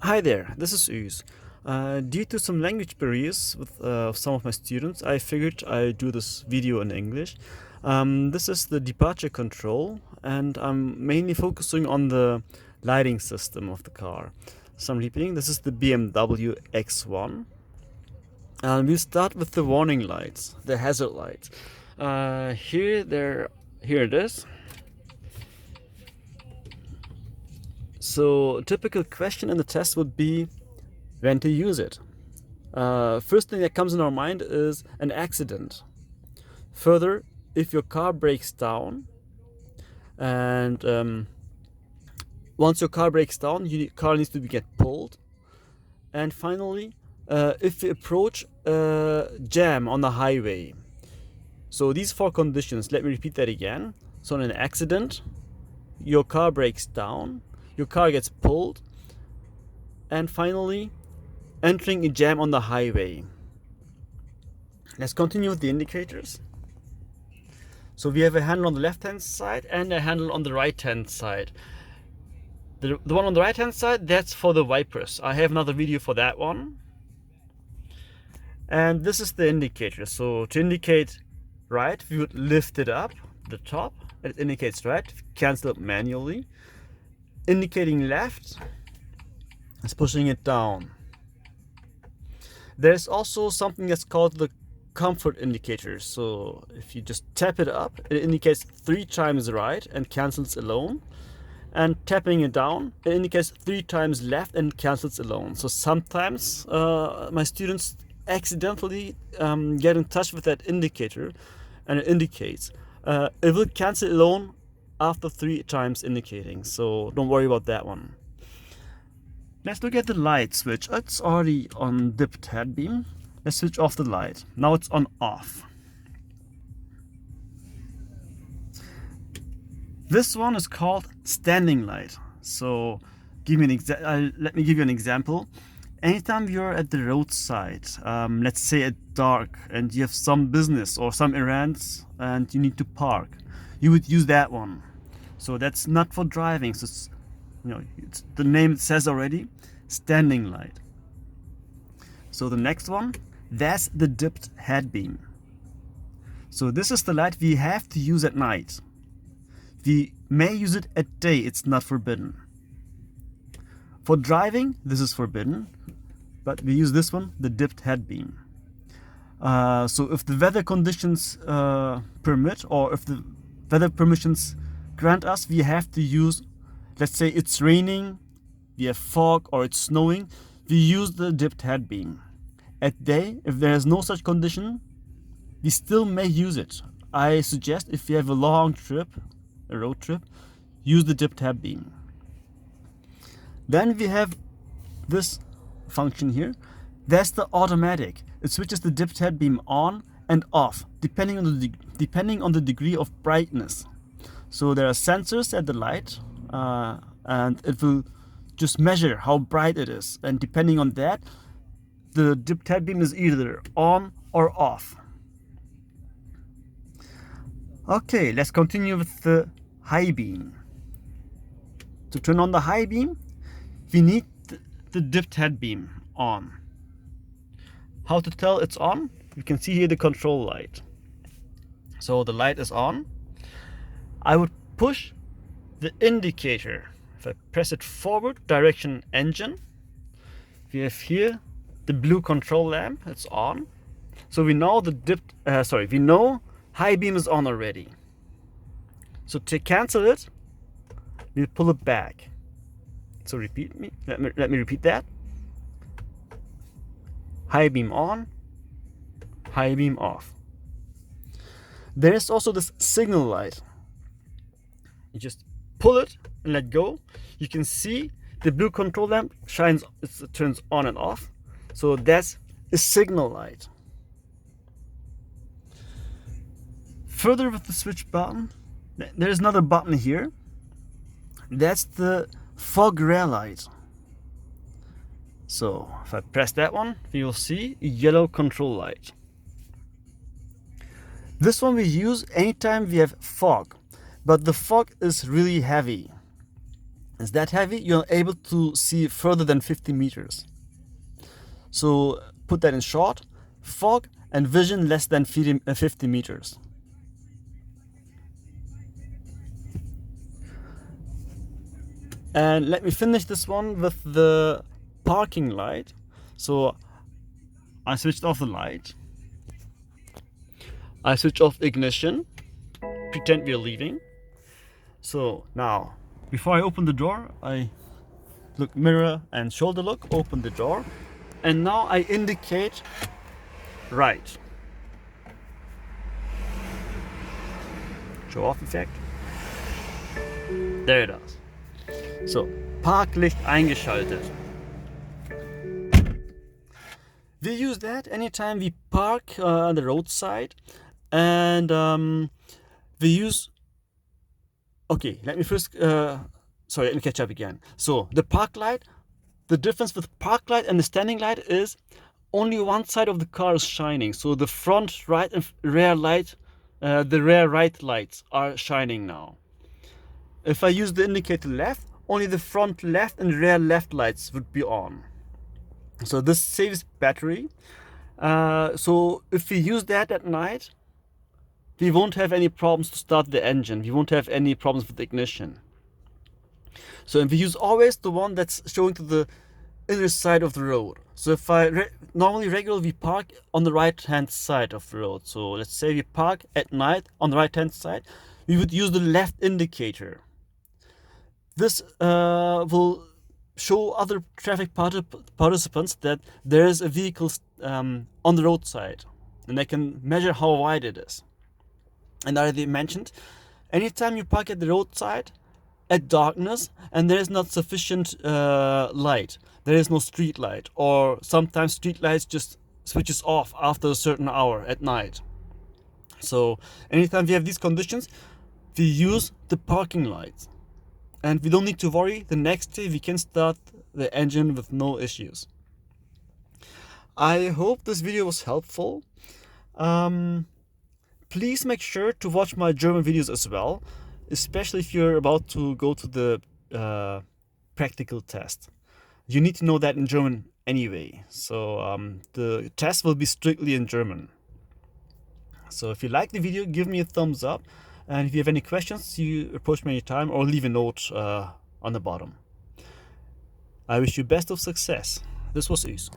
Hi there, this is Uz. Due to some language barriers with some of my students, I figured I'd do this video in English. This is the departure control, and I'm mainly focusing on the lighting system of the car. So I'm repeating, this is the BMW X1. We'll start with the warning lights, the hazard lights. Here it is. So, a typical question in the test would be when to use it. First thing that comes in our mind is an accident. Further, if your car breaks down, and once your car breaks down, your car needs to get pulled. And finally, if you approach a jam on the highway. So these four conditions, let me repeat that again. So in an accident, your car breaks down, your car gets pulled, and finally, entering a jam on the highway. Let's continue with the indicators. So we have a handle on the left hand side and a handle on the right hand side. The one on the right hand side, that's for the wipers. I have another video for that one. And this is the indicator. So to indicate right, we would lift it up, the top. It indicates right, cancel it manually. Indicating left is pushing it down. There's also something that's called the comfort indicator. So if you just tap it up, it indicates 3 times right and cancels alone. And tapping it down, it indicates 3 times left and cancels alone. So sometimes my students accidentally get in touch with that indicator, and it indicates it will cancel alone after 3 times indicating. So don't worry about that one. Let's look at the light switch. It's already on dipped head beam. Let's switch off the light. Now it's on off. This one is called standing light. So let me give you an example. Anytime you're at the roadside, let's say at dark, and you have some business or some errands and you need to park, you would use that one. So that's not for driving. So it's the name says already, standing light. So the next one, that's the dipped head beam. So this is the light we have to use at night. We may use it at day, it's not forbidden. For driving, this is forbidden, but we use this one, the dipped head beam. So if the weather conditions permit, or if the weather permissions grant us, we have to use, let's say it's raining, we have fog, or it's snowing, we use the dipped head beam. At day, if there is no such condition, we still may use it. I suggest if you have a long trip, a road trip, use the dipped head beam. Then we have this function here. That's the automatic. It switches the dipped head beam on and off depending on the degree of brightness. So there are sensors at the light, and it will just measure how bright it is. And depending on that, the dipped head beam is either on or off. Okay, let's continue with the high beam. To turn on the high beam, we need the dipped head beam on. How to tell it's on? You can see here the control light. So the light is on. I would push the indicator. If I press it forward, direction engine, we have here the blue control lamp, it's on. So we know we know high beam is on already. So to cancel it, we pull it back. So let me repeat that. High beam on, high beam off. There is also this signal light. You just pull it and let go. You can see the blue control lamp turns on and off. So that's a signal light. Further with the switch button, there's another button here. That's the fog rear light. So if I press that one, we will see a yellow control light. This one we use anytime we have fog, but the fog is really heavy. It's that heavy, you're able to see further than 50 meters. So put that in short: fog and vision less than 50 meters. And let me finish this one with the parking light. So I switched off the light. I switch off ignition. Pretend we're leaving. So now, before I open the door, I look mirror and shoulder look, open the door. And now I indicate right. Show off effect. There it is. So, Parklicht eingeschaltet. We use that anytime we park on the roadside, and we use. Okay, let me first. Sorry, let me catch up again. So the park light, the difference with park light and the standing light is only one side of the car is shining. So the front right and rear light, the rear right lights are shining now. If I use the indicator left, only the front left and rear left lights would be on. So this saves battery. So if we use that at night, we won't have any problems to start the engine. We won't have any problems with the ignition. So if we use always the one that's showing to the inner side of the road. So if I normally regularly we park on the right hand side of the road. So let's say we park at night on the right hand side, we would use the left indicator. This will show other traffic participants that there is a vehicle on the roadside, and they can measure how wide it is. And I already mentioned, anytime you park at the roadside at darkness and there is not sufficient light, there is no street light, or sometimes street lights just switches off after a certain hour at night. So anytime we have these conditions, we use the parking lights. And we don't need to worry, the next day we can start the engine with no issues. I hope this video was helpful. Please make sure to watch my German videos as well, especially if you're about to go to the practical test. You need to know that in German anyway. So the test will be strictly in German. So if you like the video, give me a thumbs up. And if you have any questions, you approach me anytime or leave a note on the bottom. I wish you best of success. This was Us.